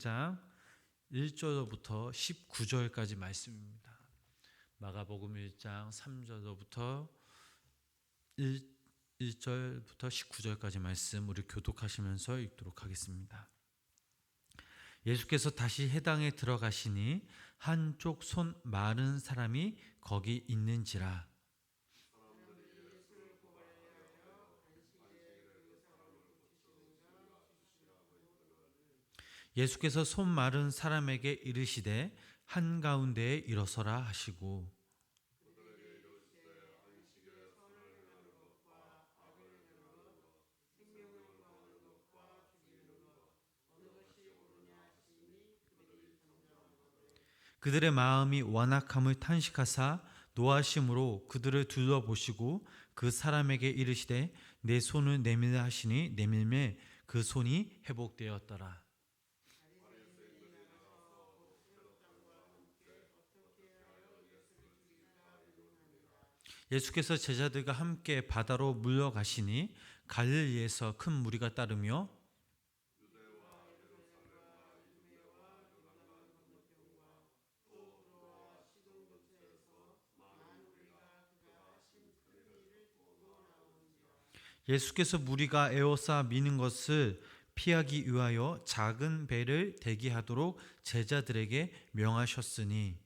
3장 1절부터 19절까지 말씀입니다. 마가복음 1장 3절부터 1절부터 19절까지 말씀 우리 교독하시면서 읽도록 하겠습니다. 예수께서 다시 해당에 들어가시니 한쪽 손 마른 사람이 거기 있는지라. 예수께서 손 마른 사람에게 이르시되 한가운데에 일어서라 하시고 그들의 마음이 완악함을 탄식하사 노하심으로 그들을 둘러보시고 그 사람에게 이르시되 내 손을 내밀라 하시니 내밀매 그 손이 회복되었더라. 예수께서 제자들과 함께 바다로 물러가시니 갈릴리에서 큰 무리가 따르며 예수께서 무리가 에워싸 미는 것을 피하기 위하여 작은 배를 대기하도록 제자들에게 명하셨으니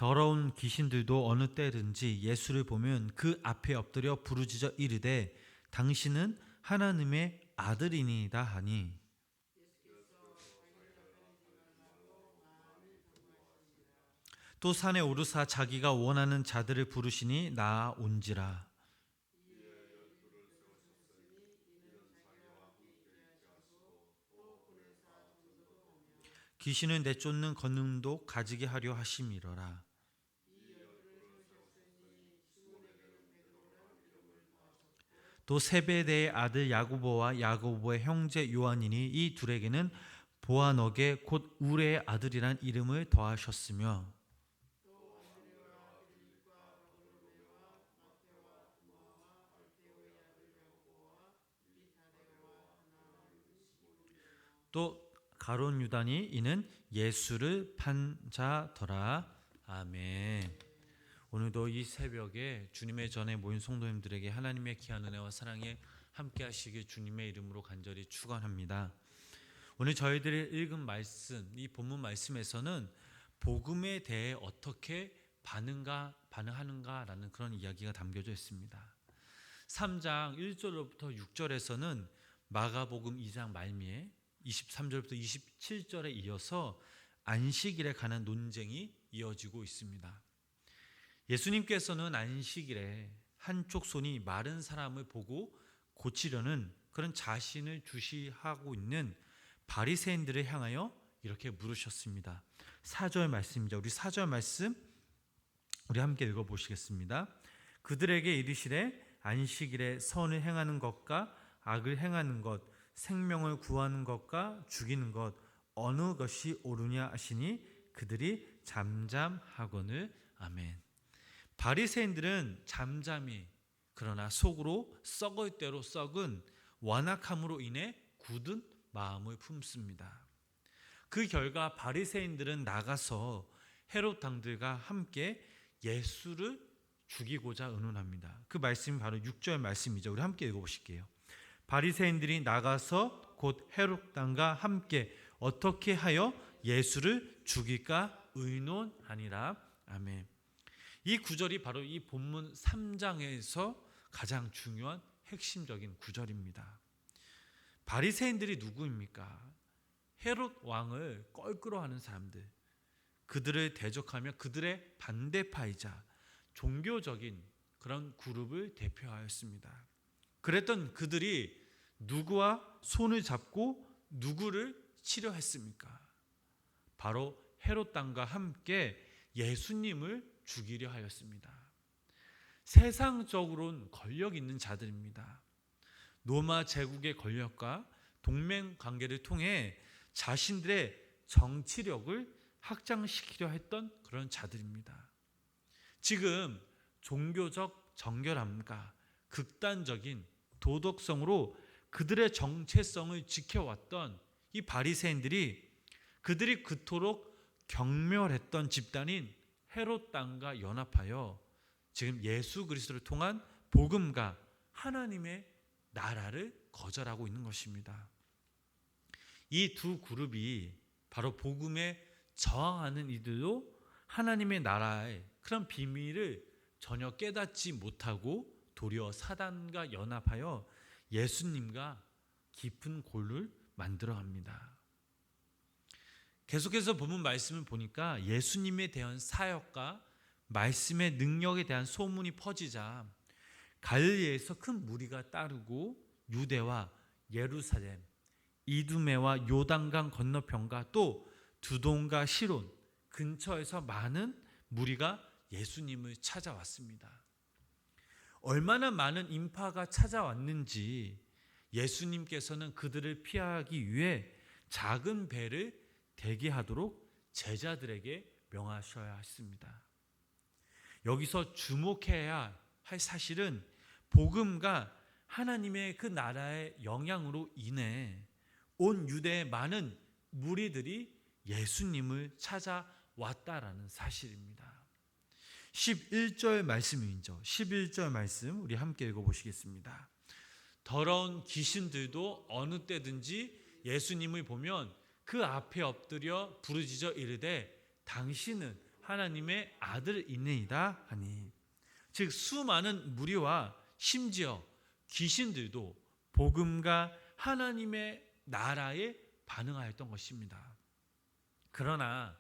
더러운 귀신들도 어느 때든지 예수를 보면 그 앞에 엎드려 부르짖어 이르되 당신은 하나님의 아들이니이다 하니 또 산에 오르사 자기가 원하는 자들을 부르시니 나아온지라. 귀신을 내쫓는 권능도 가지게 하려 하심이러라. 또 세베대의 아들 야고보와 야고보의 형제 요한이니 이 둘에게는 보아너게 곧 우레의 아들이란 이름을 더하셨으며 또 가룟 유다니 이는 예수를 판 자더라. 아멘. 오늘도 이 새벽에 주님의 전에 모인 성도님들에게 하나님의 귀한 은혜와 사랑에 함께 하시길 주님의 이름으로 간절히 축원합니다. 오늘 저희들이 읽은 말씀, 이 본문 말씀에서는 복음에 대해 어떻게 반응하는가라는 그런 이야기가 담겨져 있습니다. 3장 1절부터 6절에서는 마가복음 2장 말미에 23절부터 27절에 이어서 안식일에 관한 논쟁이 이어지고 있습니다. 예수님께서는 안식일에 한쪽 손이 마른 사람을 보고 고치려는 그런 자신을 주시하고 있는 바리새인들을 향하여 이렇게 물으셨습니다. 4절 말씀입니다. 우리 4절 말씀 우리 함께 읽어보시겠습니다. 그들에게 이르시되 안식일에 선을 행하는 것과 악을 행하는 것 생명을 구하는 것과 죽이는 것 어느 것이 옳으냐 하시니 그들이 잠잠하거늘. 아멘. 바리새인들은 잠잠히 그러나 속으로 썩을 대로 썩은 완악함으로 인해 굳은 마음을 품습니다. 그 결과 바리새인들은 나가서 헤롯 왕들과 함께 예수를 죽이고자 의논합니다. 그 말씀이 바로 6절 말씀이죠. 우리 함께 읽어보실게요. 바리새인들이 나가서 곧 헤롯 왕과 함께 어떻게 하여 예수를 죽일까 의논하니라. 아멘. 이 구절이 바로 이 본문 3장에서 가장 중요한 핵심적인 구절입니다. 바리새인들이 누구입니까? 헤롯 왕을 껄끄러워하는 사람들, 그들을 대적하며 그들의 반대파이자 종교적인 그런 그룹을 대표하였습니다. 그랬던 그들이 누구와 손을 잡고 누구를 치려했습니까? 바로 헤롯 왕과 함께 예수님을 죽이려 하였습니다. 세상적으로는 권력 있는 자들입니다. 로마 제국의 권력과 동맹 관계를 통해 자신들의 정치력을 확장시키려 했던 그런 자들입니다. 지금 종교적 정결함과 극단적인 도덕성으로 그들의 정체성을 지켜왔던 이 바리새인들이 그들이 그토록 경멸했던 집단인 헤롯 땅과 연합하여 지금 예수 그리스도를 통한 복음과 하나님의 나라를 거절하고 있는 것입니다. 이 두 그룹이 바로 복음에 저항하는 이들로 하나님의 나라의 그런 비밀을 전혀 깨닫지 못하고 도리어 사단과 연합하여 예수님과 깊은 골을 만들어갑니다. 계속해서 본문 말씀을 보니까 예수님에 대한 사역과 말씀의 능력에 대한 소문이 퍼지자 갈릴리에서 큰 무리가 따르고 유대와 예루살렘, 이두메와 요단강 건너편과 또 두동과 시론 근처에서 많은 무리가 예수님을 찾아왔습니다. 얼마나 많은 인파가 찾아왔는지 예수님께서는 그들을 피하기 위해 작은 배를 대기하도록 제자들에게 명하셔야 했습니다. 여기서 주목해야 할 사실은 복음과 하나님의 그 나라의 영향으로 인해 온 유대의 많은 무리들이 예수님을 찾아왔다라는 사실입니다. 11절 말씀이죠. 11절 말씀 우리 함께 읽어보시겠습니다. 더러운 귀신들도 어느 때든지 예수님을 보면 그 앞에 엎드려 부르짖어 이르되 당신은 하나님의 아들이니이다 하니, 즉 수많은 무리와 심지어 귀신들도 복음과 하나님의 나라에 반응하였던 것입니다. 그러나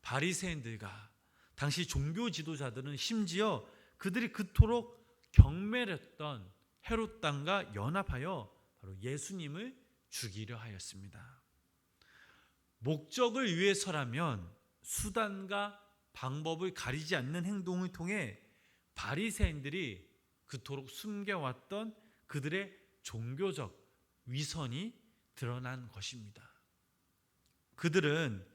바리새인들과 당시 종교 지도자들은 심지어 그들이 그토록 경멸했던 헤롯 땅과 연합하여 바로 예수님을 죽이려 하였습니다. 목적을 위해서라면 수단과 방법을 가리지 않는 행동을 통해 바리새인들이 그토록 숨겨왔던 그들의 종교적 위선이 드러난 것입니다. 그들은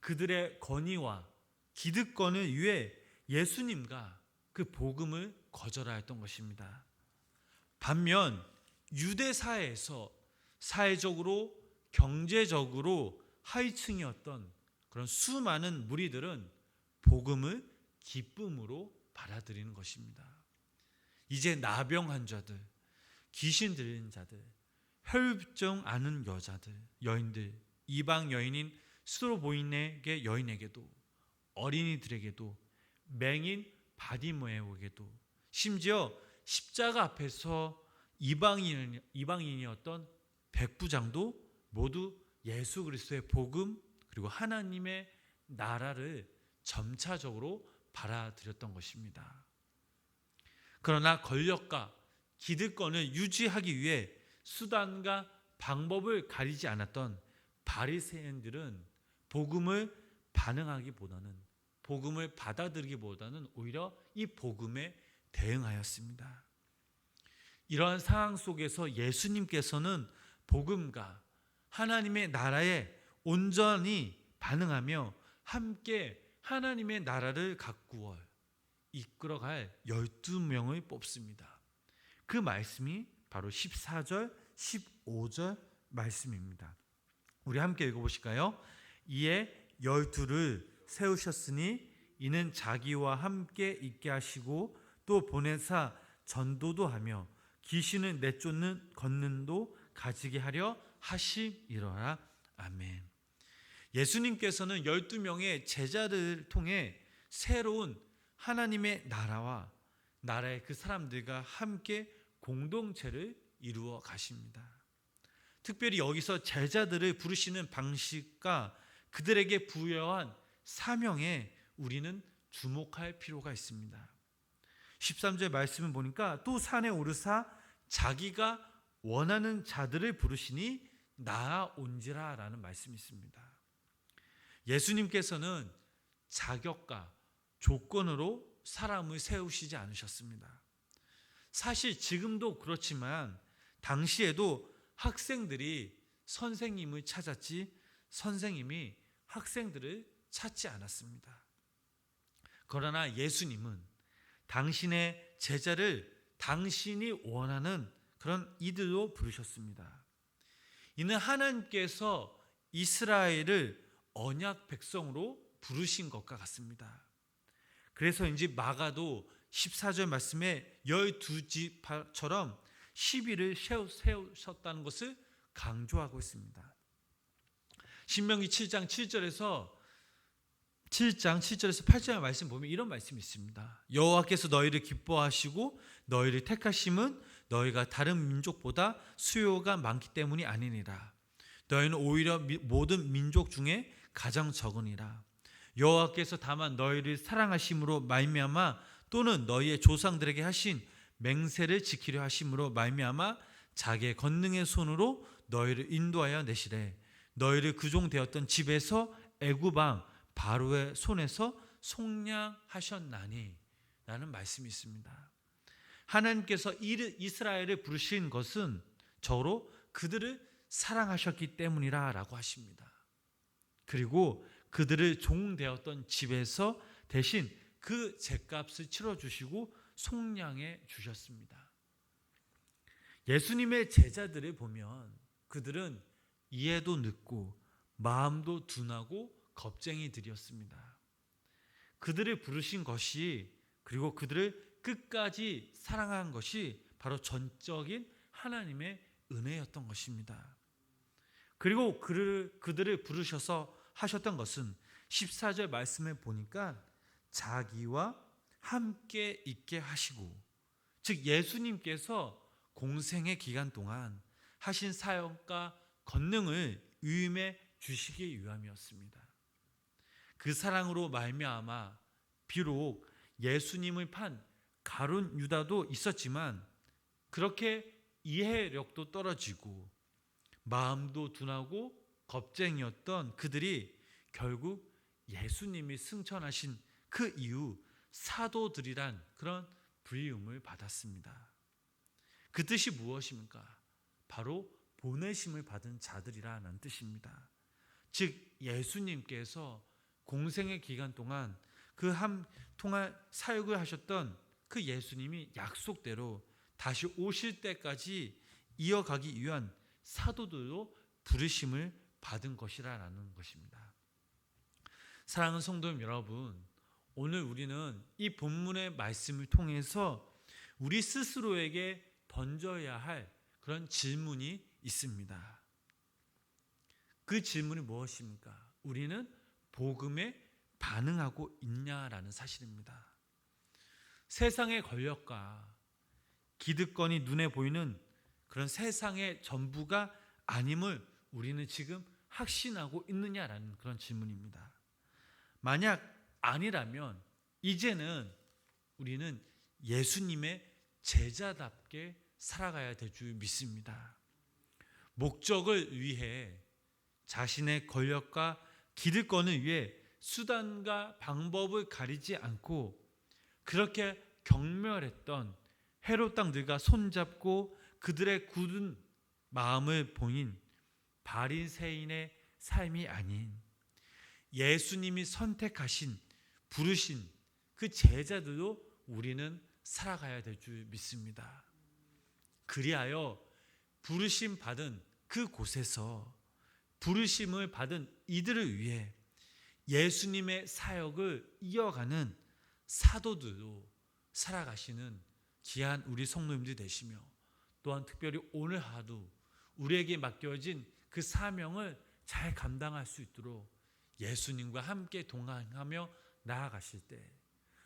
그들의 권위와 기득권을 위해 예수님과 그 복음을 거절하였던 것입니다. 반면 유대 사회에서 사회적으로 경제적으로 하위층이었던 그런 수많은 무리들은 복음을 기쁨으로 받아들이는 것입니다. 이제 나병한 자들, 귀신 들린 자들, 혈증 아는 여자들, 여인들, 이방 여인인 스도로보이네 여인에게도, 어린이들에게도, 맹인 바디모에게도, 심지어 십자가 앞에서 이방인이었던 백부장도 모두 예수 그리스도의 복음 그리고 하나님의 나라를 점차적으로 받아들였던 것입니다. 그러나 권력과 기득권을 유지하기 위해 수단과 방법을 가리지 않았던 바리새인들은 복음을 반응하기보다는, 복음을 받아들이기보다는 오히려 이 복음에 대응하였습니다. 이러한 상황 속에서 예수님께서는 복음과 하나님의 나라에 온전히 반응하며 함께 하나님의 나라를 가꾸어 이끌어갈 12명을 뽑습니다. 그 말씀이 바로 14절, 15절 말씀입니다. 우리 함께 읽어보실까요? 이에 12를 세우셨으니 이는 자기와 함께 있게 하시고 또 보내사 전도도 하며 귀신을 내쫓는 권능도 가지게 하려 하심이로라. 아멘. 예수님께서는 12명의 제자를 통해 새로운 하나님의 나라와 나라의 그 사람들과 함께 공동체를 이루어 가십니다. 특별히 여기서 제자들을 부르시는 방식과 그들에게 부여한 사명에 우리는 주목할 필요가 있습니다. 13절 말씀을 보니까 또 산에 오르사 자기가 원하는 자들을 부르시니 나아온지라 라는 말씀이 있습니다. 예수님께서는 자격과 조건으로 사람을 세우시지 않으셨습니다. 사실 지금도 그렇지만 당시에도 학생들이 선생님을 찾았지 선생님이 학생들을 찾지 않았습니다. 그러나 예수님은 당신의 제자를 당신이 원하는 그런 이들로 부르셨습니다. 이는 하나님께서 이스라엘을 언약 백성으로 부르신 것과 같습니다. 그래서인지 마가도 14절 말씀에 12지파처럼 시비를 세우셨다는 것을 강조하고 있습니다. 신명기 7장 7절에서 8절 말씀 보면 이런 말씀이 있습니다. 여호와께서 너희를 기뻐하시고 너희를 택하심은 너희가 다른 민족보다 수요가 많기 때문이 아니니라. 너희는 오히려 모든 민족 중에 가장 적으니라. 여호와께서 다만 너희를 사랑하심으로 말미암아 또는 너희의 조상들에게 하신 맹세를 지키려 하심으로 말미암아 자기의 권능의 손으로 너희를 인도하여 내시되 너희를 그종되었던 집에서 애굽 왕 바로의 손에서 속량하셨나니 라는 말씀이 있습니다. 하나님께서 이스라엘을 부르신 것은 저로 그들을 사랑하셨기 때문이라 라고 하십니다. 그리고 그들을 종되었던 집에서 대신 그 죗값을 치러주시고 속량해 주셨습니다. 예수님의 제자들을 보면 그들은 이해도 늦고 마음도 둔하고 겁쟁이들이었습니다. 그들을 부르신 것이 그리고 그들을 끝까지 사랑한 것이 바로 전적인 하나님의 은혜였던 것입니다. 그리고 그들을 부르셔서 하셨던 것은 14절 말씀을 보니까 자기와 함께 있게 하시고, 즉 예수님께서 공생의 기간 동안 하신 사역과 권능을 위임해 주시기 위함이었습니다. 그 사랑으로 말미암아 비록 예수님을 판 가룟 유다도 있었지만 그렇게 이해력도 떨어지고 마음도 둔하고 겁쟁이였던 그들이 결국 예수님이 승천하신 그 이후 사도들이란 그런 불리움을 받았습니다. 그 뜻이 무엇입니까? 바로 보내심을 받은 자들이라는 뜻입니다. 즉 예수님께서 공생의 기간 동안 그 통할 사역을 하셨던 그 예수님이 약속대로 다시 오실 때까지 이어가기 위한 사도들로 부르심을 받은 것이라는 것입니다. 사랑하는 성도 여러분, 오늘 우리는 이 본문의 말씀을 통해서 우리 스스로에게 던져야 할 그런 질문이 있습니다. 그 질문이 무엇입니까? 우리는 복음에 반응하고 있냐라는 사실입니다. 세상의 권력과 기득권이 눈에 보이는 그런 세상의 전부가 아님을 우리는 지금 확신하고 있느냐라는 그런 질문입니다. 만약 아니라면 이제는 우리는 예수님의 제자답게 살아가야 될 줄 믿습니다. 목적을 위해 자신의 권력과 기득권을 위해 수단과 방법을 가리지 않고 그렇게 경멸했던 헤롯 당들과 손잡고 그들의 굳은 마음을 보인 바리새인의 삶이 아닌 예수님이 선택하신 부르신 그 제자들로 우리는 살아가야 될 줄 믿습니다. 그리하여 부르심 받은 그 곳에서 부르심을 받은 이들을 위해 예수님의 사역을 이어가는 사도들로 살아가시는 귀한 우리 성도님들 되시며 또한 특별히 오늘 하루 우리에게 맡겨진 그 사명을 잘 감당할 수 있도록 예수님과 함께 동행하며 나아가실 때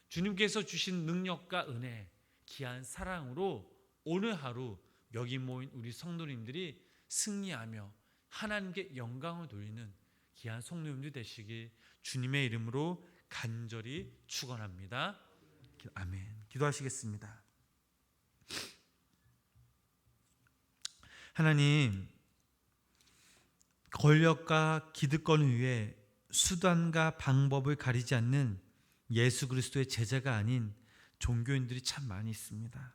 주님께서 주신 능력과 은혜, 귀한 사랑으로 오늘 하루 여기 모인 우리 성도님들이 승리하며 하나님께 영광을 돌리는 귀한 성도님들 되시길 주님의 이름으로 간절히 축원합니다. 아멘. 기도하시겠습니다. 하나님, 권력과 기득권을 위해 수단과 방법을 가리지 않는 예수 그리스도의 제자가 아닌 종교인들이 참 많이 있습니다.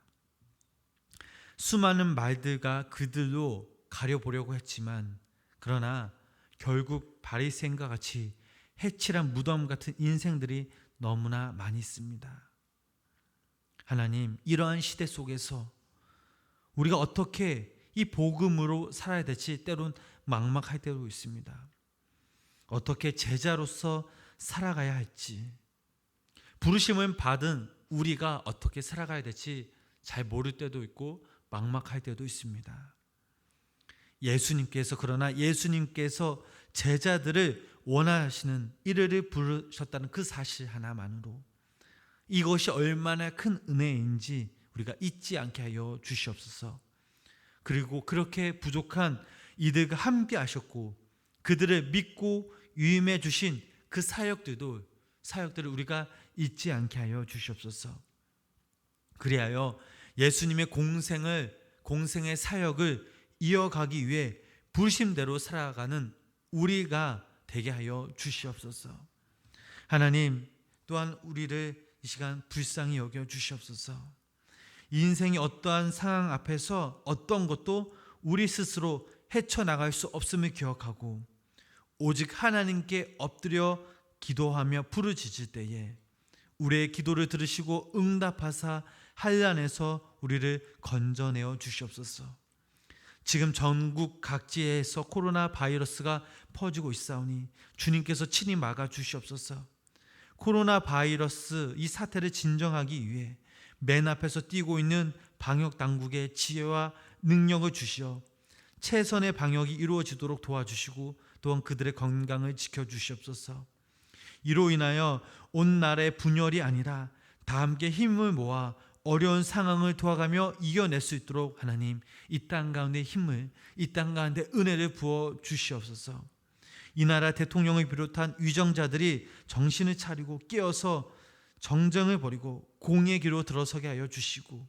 수많은 말들과 그들로 가려보려고 했지만 그러나 결국 바리새인과 같이 해칠한 무덤 같은 인생들이 너무나 많이 있습니다. 하나님, 이러한 시대 속에서 우리가 어떻게 이 복음으로 살아야 될지 때론 막막할 때도 있습니다. 어떻게 제자로서 살아가야 할지, 부르심을 받은 우리가 어떻게 살아가야 될지 잘 모를 때도 있고 막막할 때도 있습니다. 그러나 예수님께서 제자들을 원하시는 이르를 부르셨다는 그 사실 하나만으로 이것이 얼마나 큰 은혜인지 우리가 잊지 않게 하여 주시옵소서. 그리고 그렇게 부족한 이들과 함께 하셨고 그들을 믿고 유임해 주신 그 사역들을 우리가 잊지 않게 하여 주시옵소서. 그리하여 예수님의 공생의 사역을 이어가기 위해 부르심대로 살아가는 우리가 되게 하여 주시옵소서. 하나님, 또한 우리를 이 시간 불쌍히 여겨 주시옵소서. 이 인생이 어떠한 상황 앞에서 어떤 것도 우리 스스로 헤쳐나갈 수 없음을 기억하고 오직 하나님께 엎드려 기도하며 부르짖을 때에 우리의 기도를 들으시고 응답하사 한란에서 우리를 건져내어 주시옵소서. 지금 전국 각지에서 코로나 바이러스가 퍼지고 있사오니 주님께서 친히 막아 주시옵소서. 코로나 바이러스 이 사태를 진정하기 위해 맨 앞에서 뛰고 있는 방역 당국의 지혜와 능력을 주시어 최선의 방역이 이루어지도록 도와주시고 또한 그들의 건강을 지켜주시옵소서. 이로 인하여 온 나라의 분열이 아니라 다 함께 힘을 모아 어려운 상황을 도와가며 이겨낼 수 있도록 하나님, 이 땅 가운데 힘을, 이 땅 가운데 은혜를 부어 주시옵소서. 이 나라 대통령을 비롯한 위정자들이 정신을 차리고 깨어서 정정을 버리고 공의 길로 들어서게 하여 주시고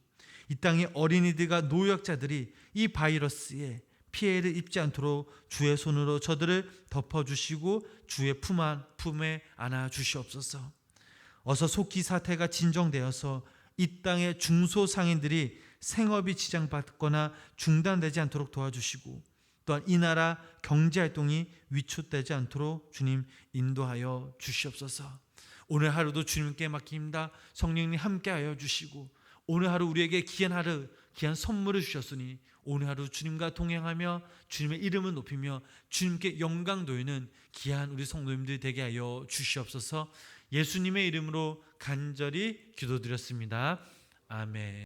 이 땅의 어린이들과 노약자들이 이 바이러스에 피해를 입지 않도록 주의 손으로 저들을 덮어주시고 주의 품에 안아 주시옵소서. 어서 속히 사태가 진정되어서 이 땅의 중소상인들이 생업이 지장받거나 중단되지 않도록 도와주시고 또한 이 나라 경제활동이 위축되지 않도록 주님 인도하여 주시옵소서. 오늘 하루도 주님께 맡깁니다. 성령님 함께하여 주시고 오늘 하루 우리에게 귀한 선물을 주셨으니 오늘 하루 주님과 동행하며 주님의 이름을 높이며 주님께 영광 돌리는 귀한 우리 성도님들 되게 하여 주시옵소서. 예수님의 이름으로 간절히 기도드렸습니다. 아멘.